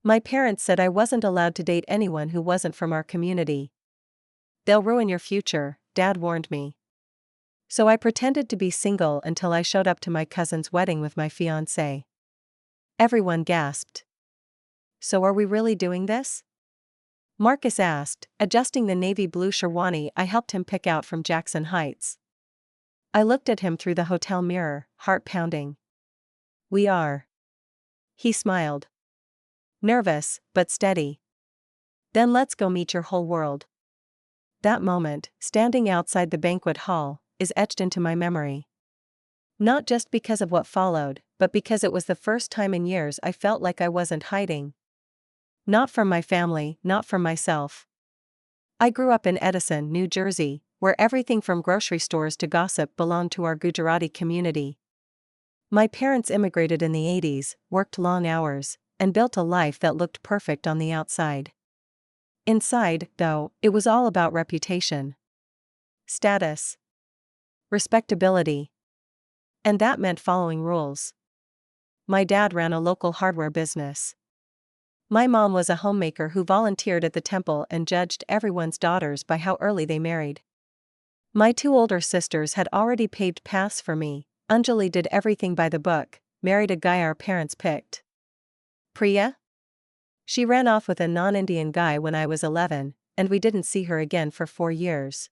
My parents said I wasn't allowed to date anyone who wasn't from our community. "They'll ruin your future," Dad warned me. So I pretended to be single until I showed up to my cousin's wedding with my fiancé. Everyone gasped. "So are we really doing this?" Marcus asked, adjusting the navy blue sherwani I helped him pick out from Jackson Heights. I looked at him through the hotel mirror, heart pounding. "We are." He smiled. Nervous, but steady. "Then let's go meet your whole world." That moment, standing outside the banquet hall, is etched into my memory. Not just because of what followed, but because it was the first time in years I felt like I wasn't hiding. Not from my family, not from myself. I grew up in Edison, New Jersey, where everything from grocery stores to gossip belonged to our Gujarati community. My parents immigrated in the 80s, worked long hours, and built a life that looked perfect on the outside. Inside, though, it was all about reputation, status, respectability. And that meant following rules. My dad ran a local hardware business. My mom was a homemaker who volunteered at the temple and judged everyone's daughters by how early they married. My two older sisters had already paved paths for me. Anjali did everything by the book, married a guy our parents picked. Priya? She ran off with a non-Indian guy when I was 11, and we didn't see her again for 4 years.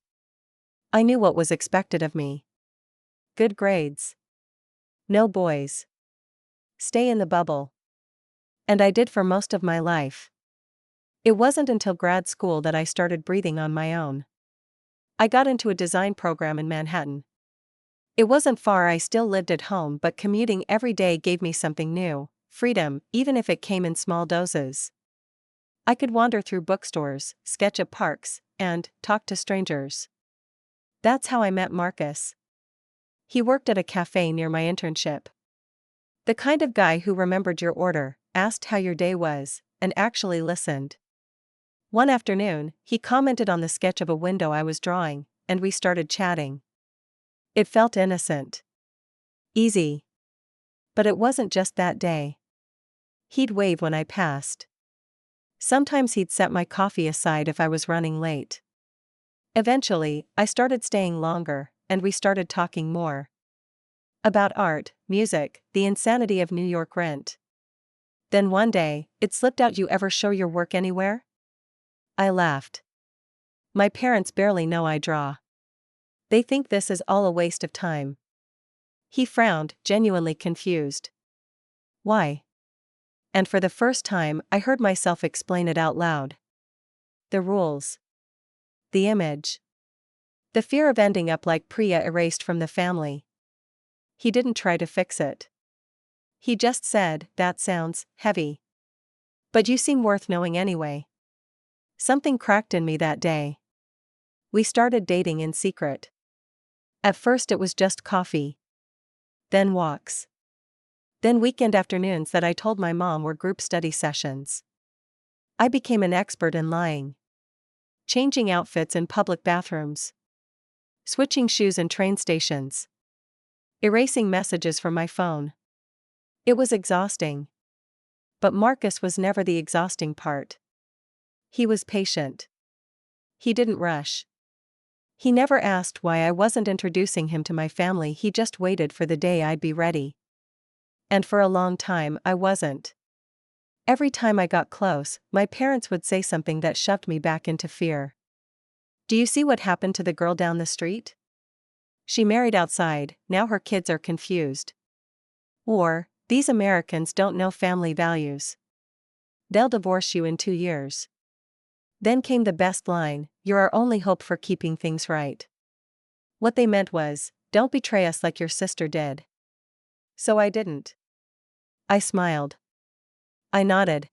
I knew what was expected of me. Good grades. No boys. Stay in the bubble. And I did for most of my life. It wasn't until grad school that I started breathing on my own. I got into a design program in Manhattan. It wasn't far, I still lived at home, but commuting every day gave me something new, freedom, even if it came in small doses. I could wander through bookstores, sketch at parks, and talk to strangers. That's how I met Marcus. He worked at a cafe near my internship. The kind of guy who remembered your order, asked how your day was, and actually listened. One afternoon, he commented on the sketch of a window I was drawing, and we started chatting. It felt innocent. Easy. But it wasn't just that day. He'd wave when I passed. Sometimes he'd set my coffee aside if I was running late. Eventually, I started staying longer, and we started talking more. About art, music, the insanity of New York rent. Then one day, it slipped out, "You ever show your work anywhere?" I laughed. "My parents barely know I draw. They think this is all a waste of time." He frowned, genuinely confused. "Why?" And for the first time, I heard myself explain it out loud. The rules. The image. The fear of ending up like Priya, erased from the family. He didn't try to fix it. He just said, "That sounds heavy. But you seem worth knowing anyway." Something cracked in me that day. We started dating in secret. At first it was just coffee. Then walks. Then weekend afternoons that I told my mom were group study sessions. I became an expert in lying. Changing outfits in public bathrooms. Switching shoes in train stations. Erasing messages from my phone. It was exhausting. But Marcus was never the exhausting part. He was patient. He didn't rush. He never asked why I wasn't introducing him to my family, he just waited for the day I'd be ready. And for a long time, I wasn't. Every time I got close, my parents would say something that shoved me back into fear. "Do you see what happened to the girl down the street? She married outside, now her kids are confused." Or, "These Americans don't know family values. They'll divorce you in 2 years." Then came the best line, "You're our only hope for keeping things right." What they meant was, "Don't betray us like your sister did." So I didn't. I smiled. I nodded.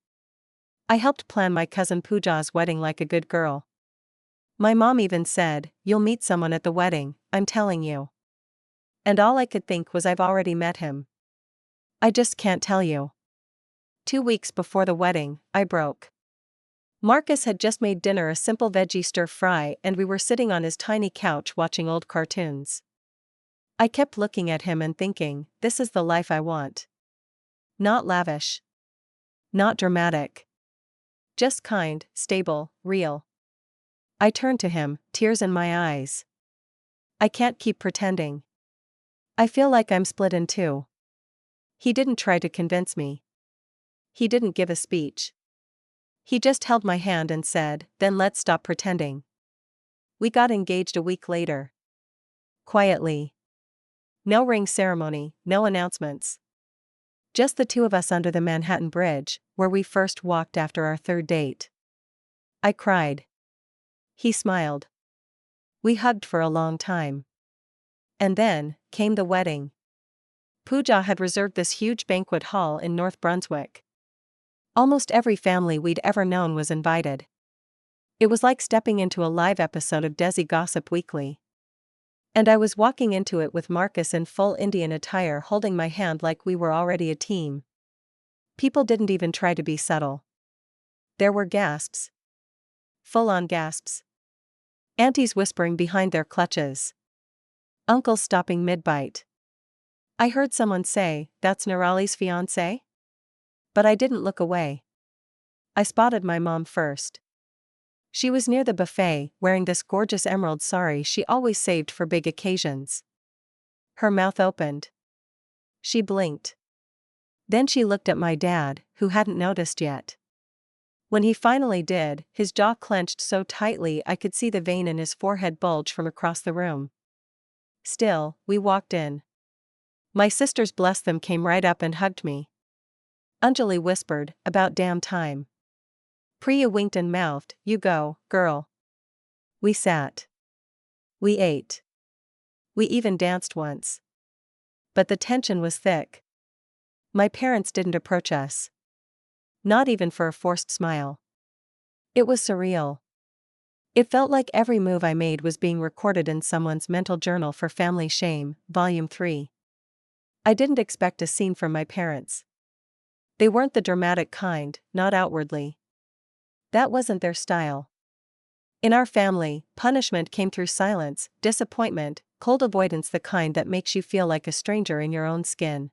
I helped plan my cousin Pooja's wedding like a good girl. My mom even said, "You'll meet someone at the wedding, I'm telling you." And all I could think was, I've already met him. I just can't tell you. 2 weeks before the wedding, I broke. Marcus had just made dinner, a simple veggie stir-fry, and we were sitting on his tiny couch watching old cartoons. I kept looking at him and thinking, this is the life I want. Not lavish. Not dramatic. Just kind, stable, real. I turned to him, tears in my eyes. I can't keep pretending. I feel like I'm split in two. He didn't try to convince me. He didn't give a speech. He just held my hand and said, "Then let's stop pretending." We got engaged a week later. Quietly. No ring ceremony, no announcements. Just the two of us under the Manhattan Bridge, where we first walked after our third date. I cried. He smiled. We hugged for a long time. And then came the wedding. Pooja had reserved this huge banquet hall in North Brunswick. Almost every family we'd ever known was invited. It was like stepping into a live episode of Desi Gossip Weekly. And I was walking into it with Marcus in full Indian attire holding my hand like we were already a team. People didn't even try to be subtle. There were gasps. Full-on gasps. Aunties whispering behind their clutches. Uncles stopping mid-bite. I heard someone say, "That's Nirali's fiancé?" But I didn't look away. I spotted my mom first. She was near the buffet, wearing this gorgeous emerald sari she always saved for big occasions. Her mouth opened. She blinked. Then she looked at my dad, who hadn't noticed yet. When he finally did, his jaw clenched so tightly I could see the vein in his forehead bulge from across the room. Still, we walked in. My sisters, bless them, came right up and hugged me. Anjali whispered, "About damn time." Priya winked and mouthed, "You go, girl." We sat. We ate. We even danced once. But the tension was thick. My parents didn't approach us. Not even for a forced smile. It was surreal. It felt like every move I made was being recorded in someone's mental journal for Family Shame, Volume 3. I didn't expect a scene from my parents. They weren't the dramatic kind, not outwardly. That wasn't their style. In our family, punishment came through silence, disappointment, cold avoidance, the kind that makes you feel like a stranger in your own skin.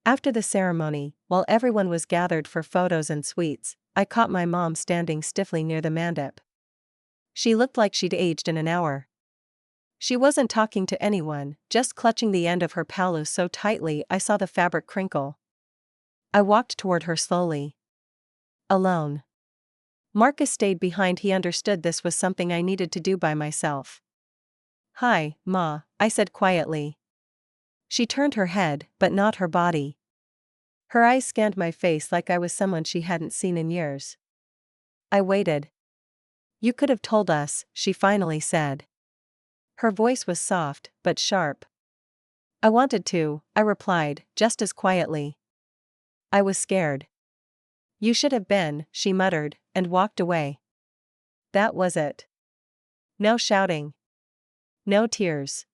After the ceremony, while everyone was gathered for photos and sweets, I caught my mom standing stiffly near the mandap. She looked like she'd aged in an hour. She wasn't talking to anyone, just clutching the end of her palu so tightly I saw the fabric crinkle. I walked toward her slowly. Alone. Marcus stayed behind. He understood this was something I needed to do by myself. "Hi, Ma," I said quietly. She turned her head, but not her body. Her eyes scanned my face like I was someone she hadn't seen in years. I waited. "You could have told us," she finally said. Her voice was soft, but sharp. "I wanted to," I replied, just as quietly. "I was scared." "You should have been," she muttered, and walked away. That was it. No shouting. No tears.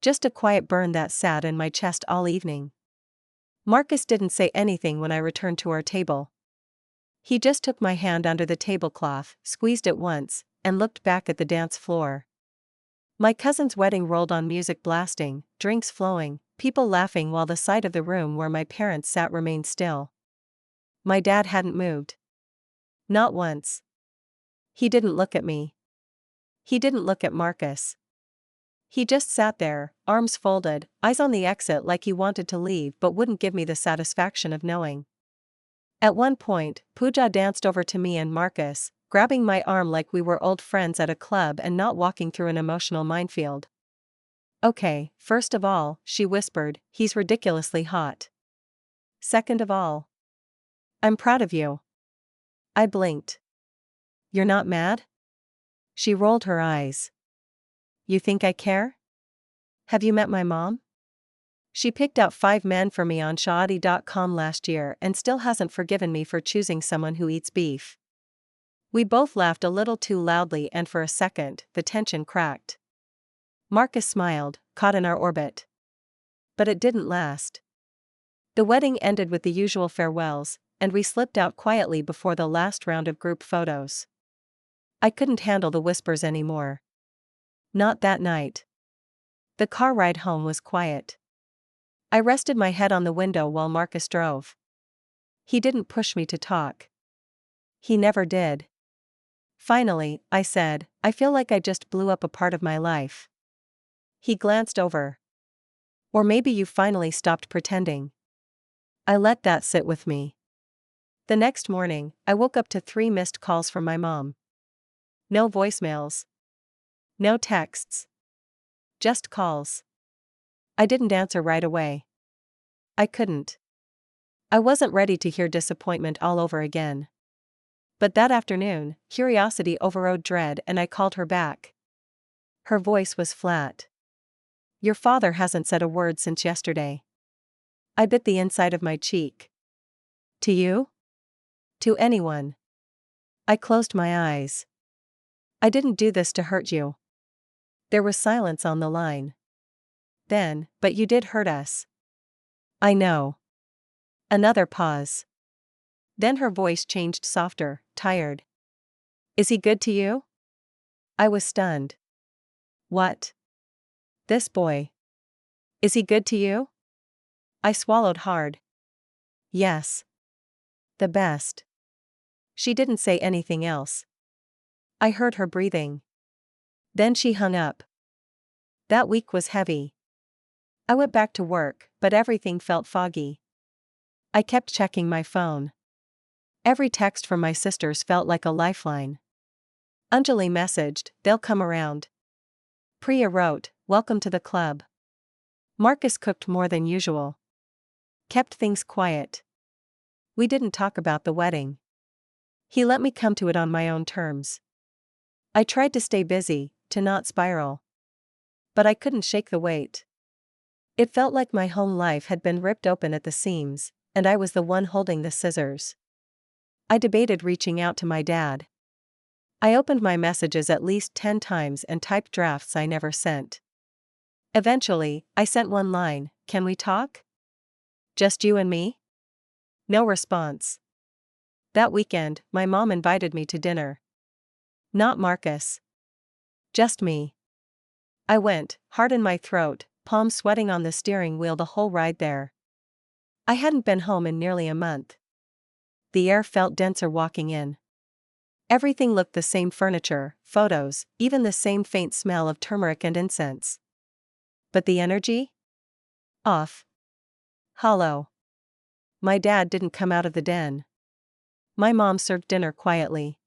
Just a quiet burn that sat in my chest all evening. Marcus didn't say anything when I returned to our table. He just took my hand under the tablecloth, squeezed it once, and looked back at the dance floor. My cousin's wedding rolled on, music blasting, drinks flowing, people laughing while the side of the room where my parents sat remained still. My dad hadn't moved. Not once. He didn't look at me. He didn't look at Marcus. He just sat there, arms folded, eyes on the exit, like he wanted to leave but wouldn't give me the satisfaction of knowing. At one point, Pooja danced over to me and Marcus, grabbing my arm like we were old friends at a club and not walking through an emotional minefield. "Okay, first of all," she whispered, "he's ridiculously hot. Second of all, I'm proud of you." I blinked. "You're not mad?" She rolled her eyes. "You think I care? Have you met my mom? She picked out 5 men for me on Shaadi.com last year and still hasn't forgiven me for choosing someone who eats beef." We both laughed a little too loudly, and for a second, the tension cracked. Marcus smiled, caught in our orbit. But it didn't last. The wedding ended with the usual farewells, and we slipped out quietly before the last round of group photos. I couldn't handle the whispers anymore. Not that night. The car ride home was quiet. I rested my head on the window while Marcus drove. He didn't push me to talk. He never did. Finally, I said, I feel like I just blew up a part of my life. He glanced over. Or maybe you finally stopped pretending. I let that sit with me. The next morning, I woke up to 3 missed calls from my mom. No voicemails. No texts. Just calls. I didn't answer right away. I couldn't. I wasn't ready to hear disappointment all over again. But that afternoon, curiosity overrode dread and I called her back. Her voice was flat. Your father hasn't said a word since yesterday. I bit the inside of my cheek. To you? To anyone. I closed my eyes. I didn't do this to hurt you. There was silence on the line. Then, but you did hurt us. I know. Another pause. Then her voice changed softer, tired. Is he good to you? I was stunned. What? This boy. Is he good to you? I swallowed hard. Yes. The best. She didn't say anything else. I heard her breathing. Then she hung up. That week was heavy. I went back to work, but everything felt foggy. I kept checking my phone. Every text from my sisters felt like a lifeline. Anjali messaged, they'll come around. Priya wrote, welcome to the club. Marcus cooked more than usual. Kept things quiet. We didn't talk about the wedding. He let me come to it on my own terms. I tried to stay busy, to not spiral. But I couldn't shake the weight. It felt like my home life had been ripped open at the seams, and I was the one holding the scissors. I debated reaching out to my dad. I opened my messages at least 10 times and typed drafts I never sent. Eventually, I sent one line, can we talk? Just you and me? No response. That weekend, my mom invited me to dinner. Not Marcus. Just me. I went, heart in my throat, palms sweating on the steering wheel the whole ride there. I hadn't been home in nearly a month. The air felt denser walking in. Everything looked the same: furniture, photos, even the same faint smell of turmeric and incense. But the energy? Off. Hollow. My dad didn't come out of the den. My mom served dinner quietly.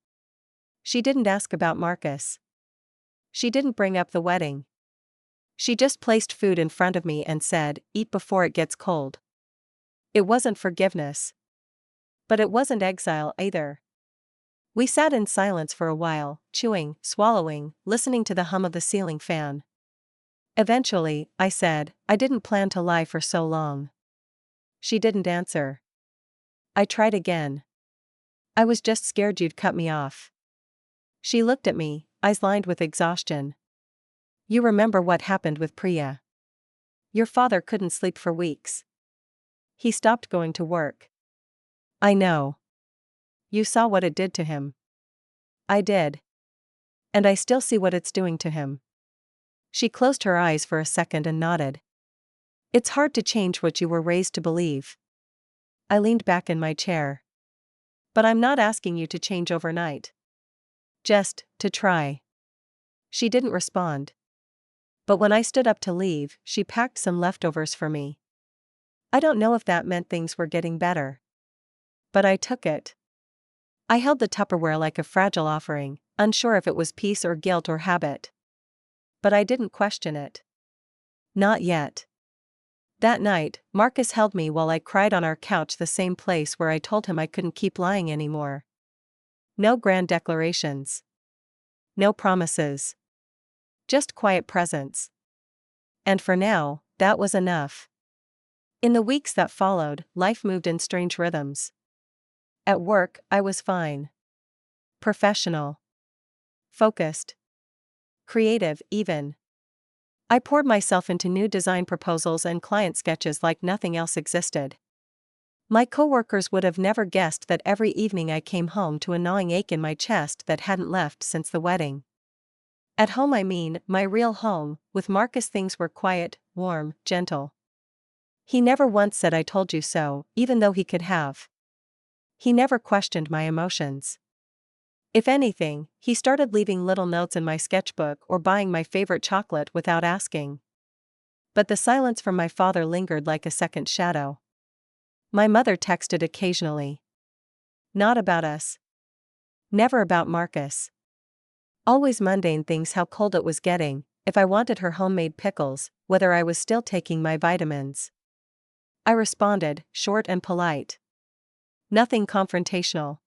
She didn't ask about Marcus. She didn't bring up the wedding. She just placed food in front of me and said, eat before it gets cold. It wasn't forgiveness. But it wasn't exile either. We sat in silence for a while, chewing, swallowing, listening to the hum of the ceiling fan. Eventually, I said, I didn't plan to lie for so long. She didn't answer. I tried again. I was just scared you'd cut me off. She looked at me, eyes lined with exhaustion. You remember what happened with Priya. Your father couldn't sleep for weeks. He stopped going to work. I know. You saw what it did to him. I did. And I still see what it's doing to him. She closed her eyes for a second and nodded. It's hard to change what you were raised to believe. I leaned back in my chair. But I'm not asking you to change overnight. Just to try. She didn't respond. But when I stood up to leave, she packed some leftovers for me. I don't know if that meant things were getting better. But I took it. I held the Tupperware like a fragile offering, unsure if it was peace or guilt or habit. But I didn't question it. Not yet. That night, Marcus held me while I cried on our couch, the same place where I told him I couldn't keep lying anymore. No grand declarations. No promises. Just quiet presence. And for now, that was enough. In the weeks that followed, life moved in strange rhythms. At work, I was fine. Professional. Focused. Creative, even. I poured myself into new design proposals and client sketches like nothing else existed. My coworkers would have never guessed that every evening I came home to a gnawing ache in my chest that hadn't left since the wedding. At home, I mean, my real home, with Marcus, things were quiet, warm, gentle. He never once said I told you so, even though he could have. He never questioned my emotions. If anything, he started leaving little notes in my sketchbook or buying my favorite chocolate without asking. But the silence from my father lingered like a second shadow. My mother texted occasionally. Not about us. Never about Marcus. Always mundane things: how cold it was getting, if I wanted her homemade pickles, whether I was still taking my vitamins. I responded, short and polite. Nothing confrontational.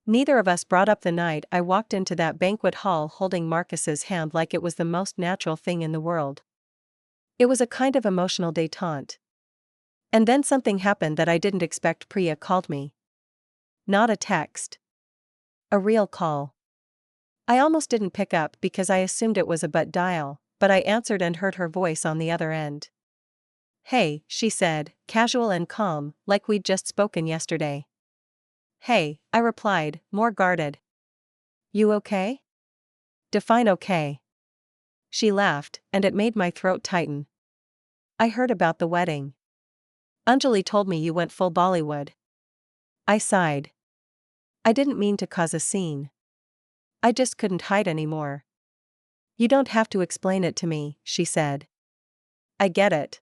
Neither of us brought up the night I walked into that banquet hall holding Marcus's hand like it was the most natural thing in the world. It was a kind of emotional détente. And then something happened that I didn't expect. Priya called me. Not a text. A real call. I almost didn't pick up because I assumed it was a butt dial, but I answered and heard her voice on the other end. Hey, she said, casual and calm, like we'd just spoken yesterday. Hey, I replied, more guarded. You okay? Define okay. She laughed, and it made my throat tighten. I heard about the wedding. Anjali told me you went full Bollywood. I sighed. I didn't mean to cause a scene. I just couldn't hide anymore. You don't have to explain it to me, she said. I get it.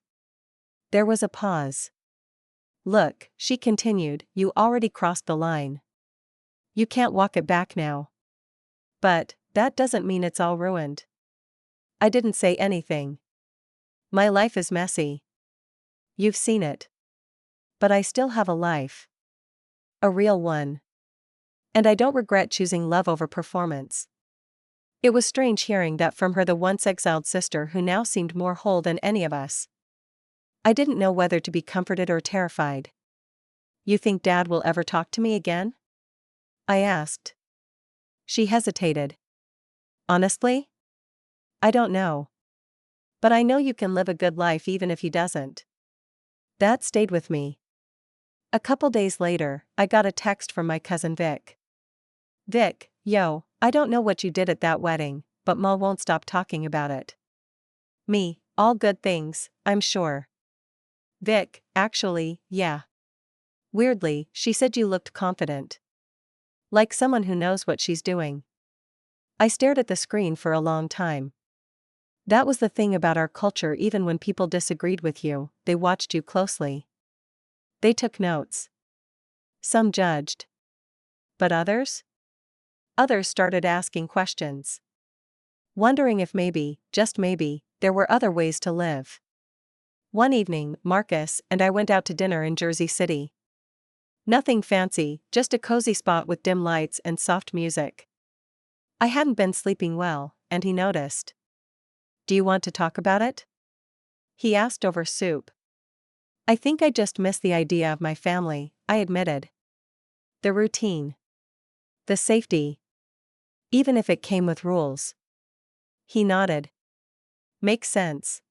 There was a pause. Look, she continued, you already crossed the line. You can't walk it back now. But that doesn't mean it's all ruined. I didn't say anything. My life is messy. You've seen it. But I still have a life. A real one. And I don't regret choosing love over performance. It was strange hearing that from her, the once exiled sister who now seemed more whole than any of us. I didn't know whether to be comforted or terrified. You think Dad will ever talk to me again? I asked. She hesitated. Honestly? I don't know. But I know you can live a good life even if he doesn't. That stayed with me. A couple days later, I got a text from my cousin Vic. Vic, yo, I don't know what you did at that wedding, but Ma won't stop talking about it. Me, all good things, I'm sure. Vic, actually, yeah. Weirdly, she said you looked confident. Like someone who knows what she's doing. I stared at the screen for a long time. That was the thing about our culture: even when people disagreed with you, they watched you closely. They took notes. Some judged. But others? Others started asking questions. Wondering if maybe, just maybe, there were other ways to live. One evening, Marcus and I went out to dinner in Jersey City. Nothing fancy, just a cozy spot with dim lights and soft music. I hadn't been sleeping well, and he noticed. Do you want to talk about it? He asked over soup. I think I just miss the idea of my family, I admitted. The routine. The safety. Even if it came with rules. He nodded. Makes sense.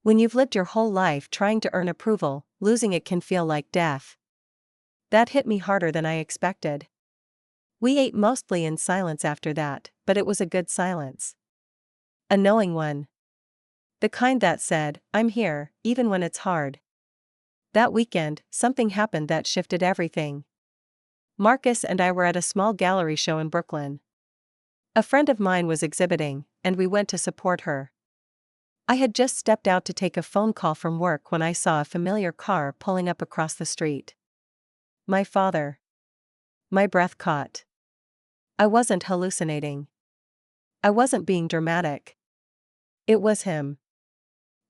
When you've lived your whole life trying to earn approval, losing it can feel like death. That hit me harder than I expected. We ate mostly in silence after that, but it was a good silence. A knowing one. The kind that said, I'm here, even when it's hard. That weekend, something happened that shifted everything. Marcus and I were at a small gallery show in Brooklyn. A friend of mine was exhibiting, and we went to support her. I had just stepped out to take a phone call from work when I saw a familiar car pulling up across the street. My father. My breath caught. I wasn't hallucinating. I wasn't being dramatic. It was him.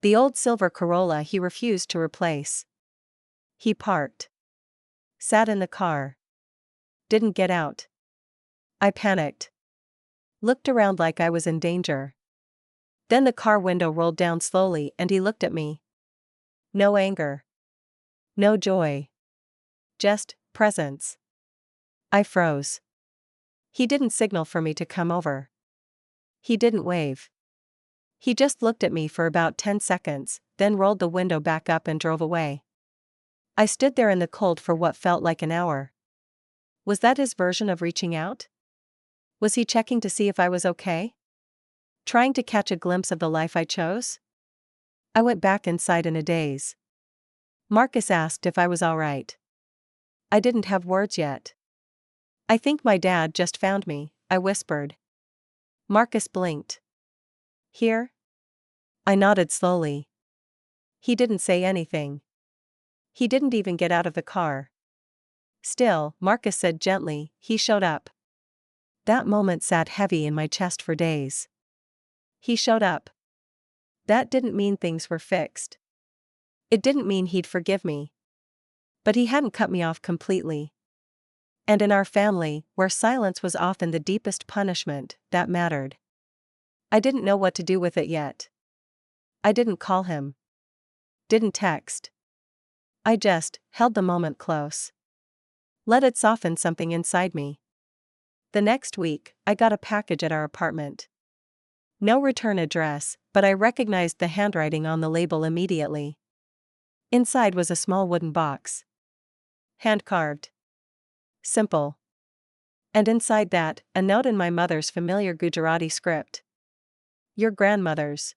The old silver Corolla he refused to replace. He parked. Sat in the car. Didn't get out. I panicked. Looked around like I was in danger. Then the car window rolled down slowly and he looked at me. No anger. No joy. Just presence. I froze. He didn't signal for me to come over. He didn't wave. He just looked at me for about 10 seconds, then rolled the window back up and drove away. I stood there in the cold for what felt like an hour. Was that his version of reaching out? Was he checking to see if I was okay? Trying to catch a glimpse of the life I chose? I went back inside in a daze. Marcus asked if I was all right. I didn't have words yet. I think my dad just found me, I whispered. Marcus blinked. Here? I nodded slowly. He didn't say anything. He didn't even get out of the car. Still, Marcus said gently, he showed up. That moment sat heavy in my chest for days. He showed up. That didn't mean things were fixed. It didn't mean he'd forgive me. But he hadn't cut me off completely. And in our family, where silence was often the deepest punishment, that mattered. I didn't know what to do with it yet. I didn't call him. Didn't text. I just held the moment close. Let it soften something inside me. The next week, I got a package at our apartment. No return address, but I recognized the handwriting on the label immediately. Inside was a small wooden box. Hand-carved. Simple. And inside that, a note in my mother's familiar Gujarati script. Your grandmother's.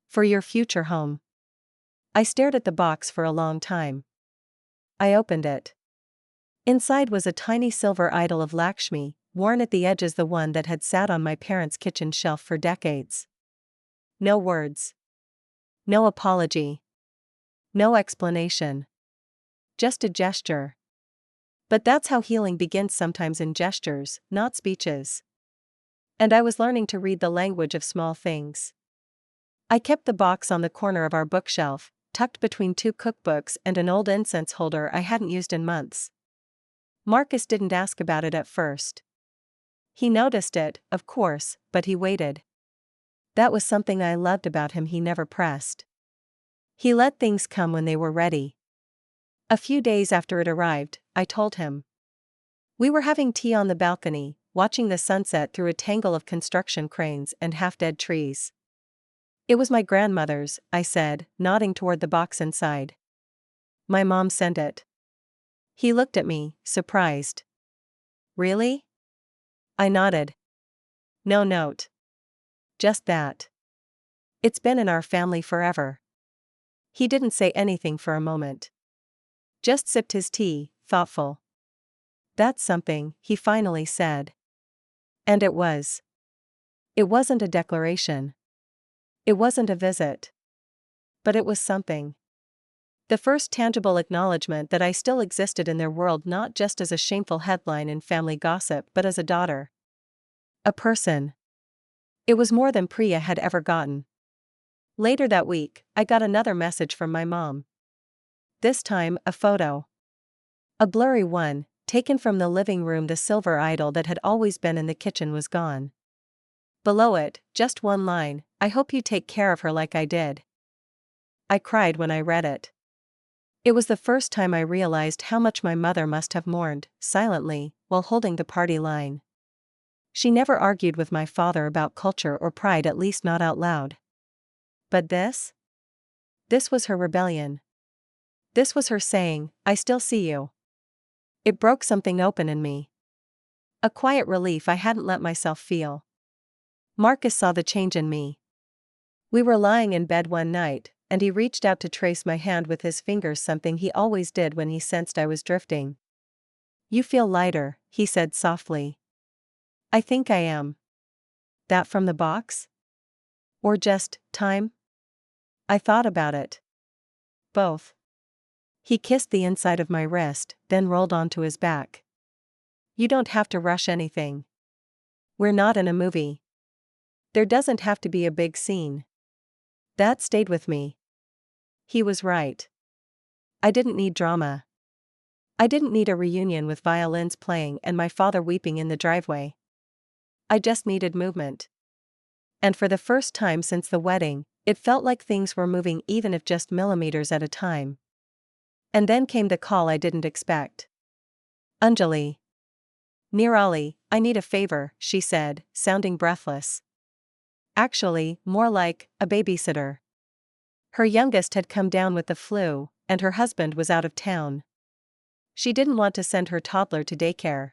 For your future home. I stared at the box for a long time. I opened it. Inside was a tiny silver idol of Lakshmi, worn at the edge as the one that had sat on my parents' kitchen shelf for decades. No words. No apology. No explanation. Just a gesture. But that's how healing begins, sometimes in gestures, not speeches. And I was learning to read the language of small things. I kept the box on the corner of our bookshelf, tucked between two cookbooks and an old incense holder I hadn't used in months. Marcus didn't ask about it at first. He noticed it, of course, but he waited. That was something I loved about him, he never pressed. He let things come when they were ready. A few days after it arrived, I told him. We were having tea on the balcony, watching the sunset through a tangle of construction cranes and half-dead trees. It was my grandmother's, I said, nodding toward the box inside. My mom sent it. He looked at me, surprised. Really? I nodded. No note. Just that. It's been in our family forever. He didn't say anything for a moment. Just sipped his tea, thoughtful. That's something, he finally said. And it was. It wasn't a declaration. It wasn't a visit. But it was something. The first tangible acknowledgement that I still existed in their world, not just as a shameful headline in family gossip but as a daughter. A person. It was more than Priya had ever gotten. Later that week, I got another message from my mom. This time, a photo. A blurry one, taken from the living room. The silver idol that had always been in the kitchen was gone. Below it, just one line, I hope you take care of her like I did. I cried when I read it. It was the first time I realized how much my mother must have mourned, silently, while holding the party line. She never argued with my father about culture or pride, at least not out loud. But this? This was her rebellion. This was her saying, I still see you. It broke something open in me. A quiet relief I hadn't let myself feel. Marcus saw the change in me. We were lying in bed one night, and he reached out to trace my hand with his fingers, something he always did when he sensed I was drifting. You feel lighter, he said softly. I think I am. That from the box? Or just time? I thought about it. Both. He kissed the inside of my wrist, then rolled onto his back. You don't have to rush anything. We're not in a movie. There doesn't have to be a big scene. That stayed with me. He was right. I didn't need drama. I didn't need a reunion with violins playing and my father weeping in the driveway. I just needed movement. And for the first time since the wedding, it felt like things were moving, even if just millimeters at a time. And then came the call I didn't expect. Anjali. Nirali, I need a favor, she said, sounding breathless. Actually, more like a babysitter. Her youngest had come down with the flu, and her husband was out of town. She didn't want to send her toddler to daycare.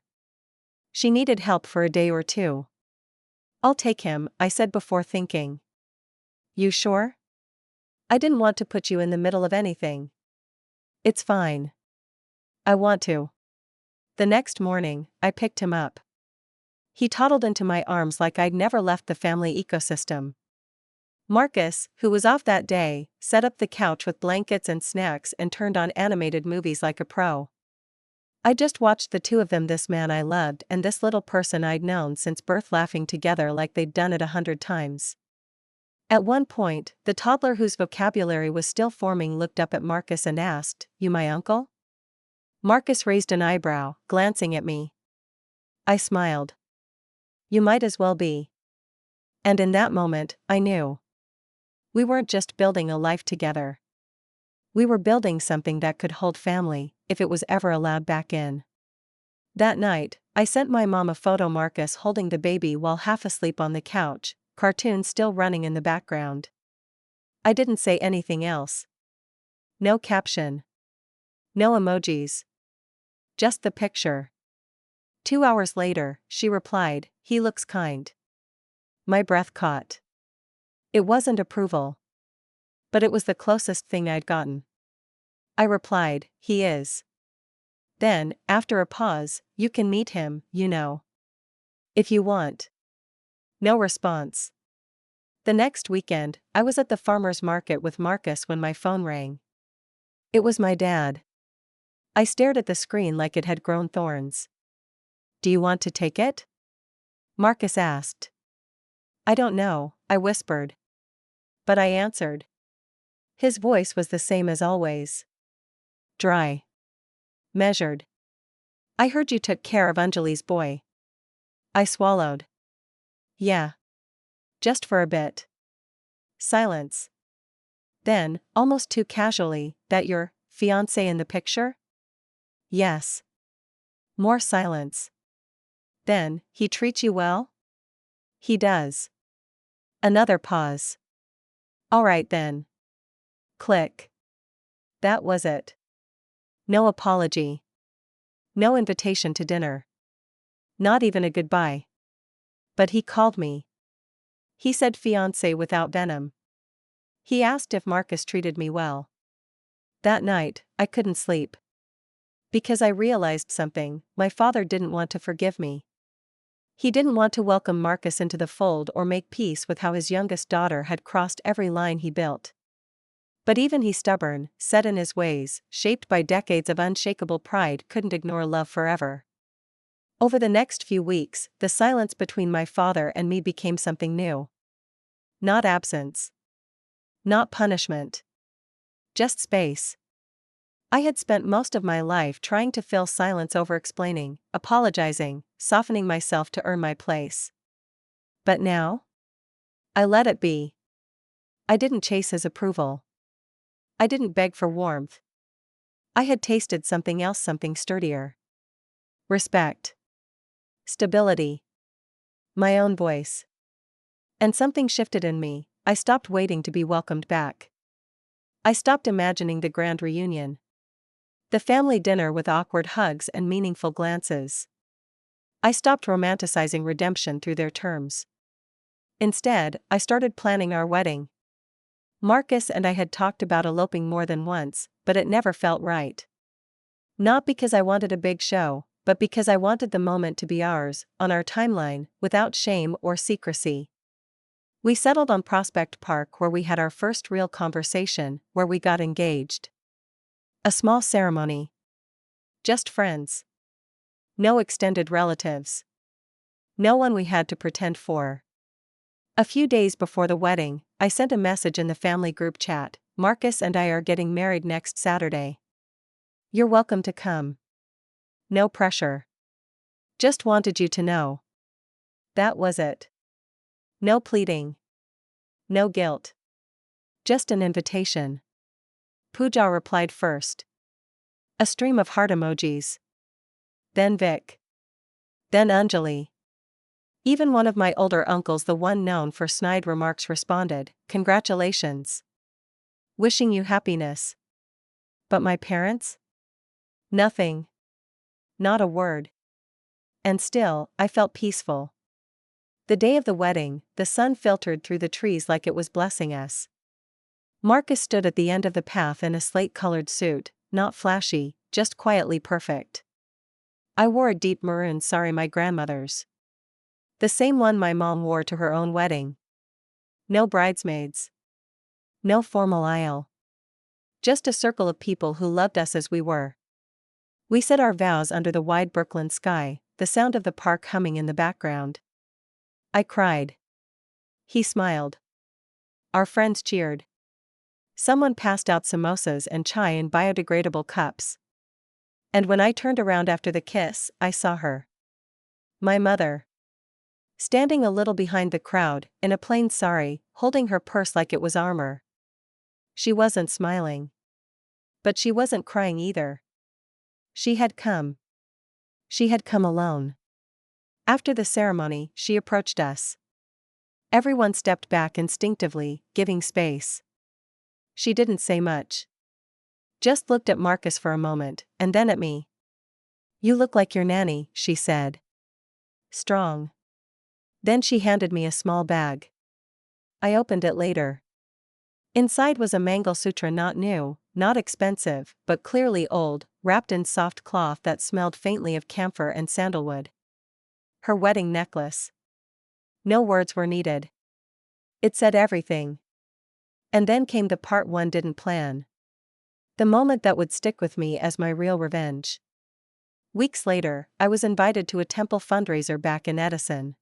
She needed help for a day or two. I'll take him, I said before thinking. You sure? I didn't want to put you in the middle of anything. It's fine. I want to. The next morning, I picked him up. He toddled into my arms like I'd never left the family ecosystem. Marcus, who was off that day, set up the couch with blankets and snacks and turned on animated movies like a pro. I just watched the two of them, this man I loved and this little person I'd known since birth, laughing together like they'd done it 100 times. At one point, the toddler, whose vocabulary was still forming, looked up at Marcus and asked, "You my uncle?" Marcus raised an eyebrow, glancing at me. I smiled. "You might as well be." And in that moment, I knew. We weren't just building a life together. We were building something that could hold family, if it was ever allowed back in. That night, I sent my mom a photo, Marcus holding the baby while half asleep on the couch, cartoons still running in the background. I didn't say anything else. No caption. No emojis. Just the picture. 2 hours later, she replied, "He looks kind." My breath caught. It wasn't approval. But it was the closest thing I'd gotten. I replied, "He is." Then, after a pause, "You can meet him, you know. If you want." No response. The next weekend, I was at the farmer's market with Marcus when my phone rang. It was my dad. I stared at the screen like it had grown thorns. "Do you want to take it?" Marcus asked. "I don't know," I whispered. But I answered. His voice was the same as always. Dry. Measured. "I heard you took care of Anjali's boy." I swallowed. "Yeah. Just for a bit." Silence. Then, almost too casually, "That your fiancé in the picture?" "Yes." More silence. Then, "He treats you well?" "He does." Another pause. "All right then." Click. That was it. No apology. No invitation to dinner. Not even a goodbye. But he called me. He said fiancé without venom. He asked if Marcus treated me well. That night, I couldn't sleep. Because I realized something: my father didn't want to forgive me. He didn't want to welcome Marcus into the fold or make peace with how his youngest daughter had crossed every line he built. But even he, stubborn, set in his ways, shaped by decades of unshakable pride, couldn't ignore love forever. Over the next few weeks, the silence between my father and me became something new. Not absence. Not punishment. Just space. I had spent most of my life trying to fill silence, over-explaining, apologizing, softening myself to earn my place. But now? I let it be. I didn't chase his approval. I didn't beg for warmth. I had tasted something else, something sturdier. Respect. Stability. My own voice. And something shifted in me. I stopped waiting to be welcomed back. I stopped imagining the grand reunion. The family dinner with awkward hugs and meaningful glances. I stopped romanticizing redemption through their terms. Instead, I started planning our wedding. Marcus and I had talked about eloping more than once, but it never felt right. Not because I wanted a big show, but because I wanted the moment to be ours, on our timeline, without shame or secrecy. We settled on Prospect Park, where we had our first real conversation, where we got engaged. A small ceremony. Just friends. No extended relatives. No one we had to pretend for. A few days before the wedding, I sent a message in the family group chat: "Marcus and I are getting married next Saturday. You're welcome to come." No pressure. Just wanted you to know. That was it. No pleading. No guilt. Just an invitation. Pooja replied first. A stream of heart emojis. Then Vic. Then Anjali. Even one of my older uncles, the one known for snide remarks, responded, "Congratulations. Wishing you happiness." But my parents? Nothing. Not a word. And still, I felt peaceful. The day of the wedding, the sun filtered through the trees like it was blessing us. Marcus stood at the end of the path in a slate-colored suit, not flashy, just quietly perfect. I wore a deep maroon sari, my grandmother's. The same one my mom wore to her own wedding. No bridesmaids. No formal aisle. Just a circle of people who loved us as we were. We said our vows under the wide Brooklyn sky, the sound of the park humming in the background. I cried. He smiled. Our friends cheered. Someone passed out samosas and chai in biodegradable cups. And when I turned around after the kiss, I saw her. My mother. Standing a little behind the crowd, in a plain sari, holding her purse like it was armor. She wasn't smiling. But she wasn't crying either. She had come. She had come alone. After the ceremony, she approached us. Everyone stepped back instinctively, giving space. She didn't say much. Just looked at Marcus for a moment, and then at me. "You look like your nanny," she said. Strong. Then she handed me a small bag. I opened it later. Inside was a Mangalsutra, not new, not expensive, but clearly old, wrapped in soft cloth that smelled faintly of camphor and sandalwood. Her wedding necklace. No words were needed. It said everything. And then came the part one didn't plan. The moment that would stick with me as my real revenge. Weeks later, I was invited to a temple fundraiser back in Edison.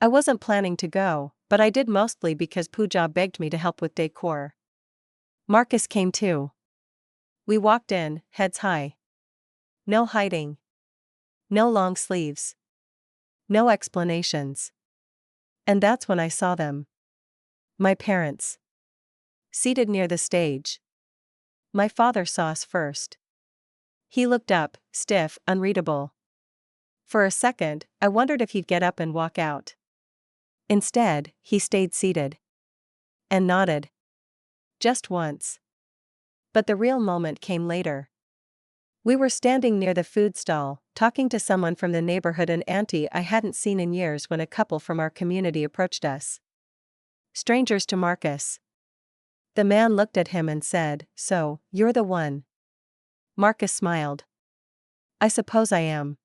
I wasn't planning to go, but I did mostly because Pooja begged me to help with decor. Marcus came too. We walked in, heads high. No hiding. No long sleeves. No explanations. And that's when I saw them. My parents. Seated near the stage. My father saw us first. He looked up, stiff, unreadable. For a second, I wondered if he'd get up and walk out. Instead, he stayed seated. And nodded. Just once. But the real moment came later. We were standing near the food stall, talking to someone from the neighborhood, an auntie I hadn't seen in years, when a couple from our community approached us. Strangers to Marcus. The man looked at him and said, "So, you're the one." Marcus smiled. "I suppose I am."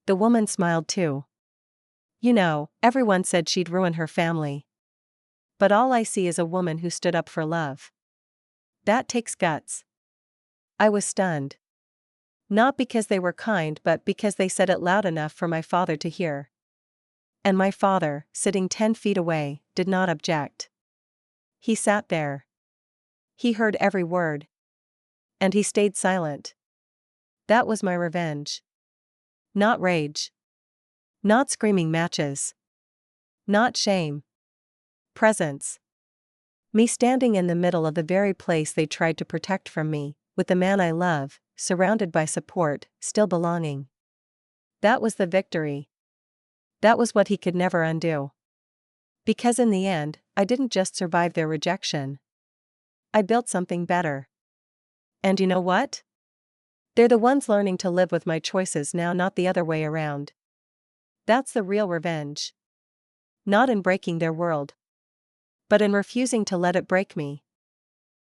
The woman smiled too. "You know, everyone said she'd ruin her family. But all I see is a woman who stood up for love. That takes guts." I was stunned. Not because they were kind, but because they said it loud enough for my father to hear. And my father, sitting 10 feet away, did not object. He sat there. He heard every word. And he stayed silent. That was my revenge. Not rage. Not screaming matches. Not shame. Presence. Me standing in the middle of the very place they tried to protect from me, with the man I love, surrounded by support, still belonging. That was the victory. That was what he could never undo. Because in the end, I didn't just survive their rejection. I built something better. And you know what? They're the ones learning to live with my choices now, not the other way around. That's the real revenge. Not in breaking their world, but in refusing to let it break me.